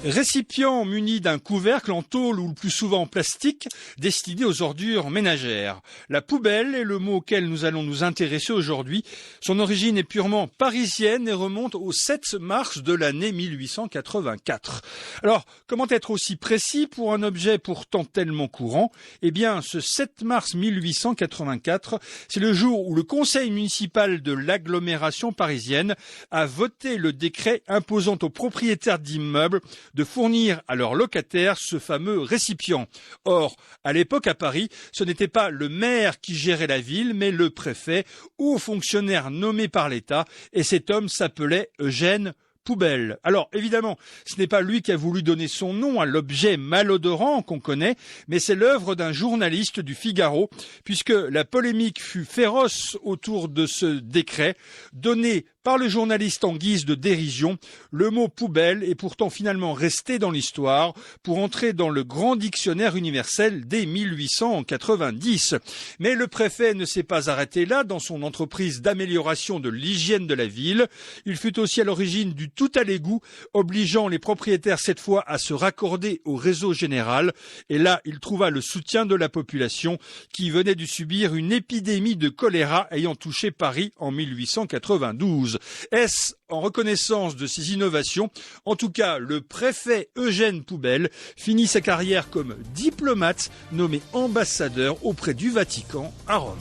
Récipient muni d'un couvercle en tôle ou le plus souvent en plastique, destiné aux ordures ménagères. La poubelle est le mot auquel nous allons nous intéresser aujourd'hui. Son origine est purement parisienne et remonte au 7 mars de l'année 1884. Alors, comment être aussi précis pour un objet pourtant tellement courant ? Eh bien, ce 7 mars 1884, c'est le jour où le conseil municipal de l'agglomération parisienne a voté le décret imposant aux propriétaires d'immeubles de fournir à leurs locataires ce fameux récipient. Or, à l'époque à Paris, ce n'était pas le maire qui gérait la ville, mais le préfet, haut fonctionnaire nommé par l'État, et cet homme s'appelait Eugène Poubelle. Alors, évidemment, ce n'est pas lui qui a voulu donner son nom à l'objet malodorant qu'on connaît, mais c'est l'œuvre d'un journaliste du Figaro, puisque la polémique fut féroce autour de ce décret, donné par le journaliste en guise de dérision. Le mot poubelle est pourtant finalement resté dans l'histoire pour entrer dans le grand dictionnaire universel dès 1890. Mais le préfet ne s'est pas arrêté là dans son entreprise d'amélioration de l'hygiène de la ville. Il fut aussi à l'origine du tout à l'égout, obligeant les propriétaires cette fois à se raccorder au réseau général. Et là, il trouva le soutien de la population qui venait de subir une épidémie de choléra ayant touché Paris en 1892. Est-ce en reconnaissance de ces innovations? En tout cas, le préfet Eugène Poubelle finit sa carrière comme diplomate nommé ambassadeur auprès du Vatican à Rome.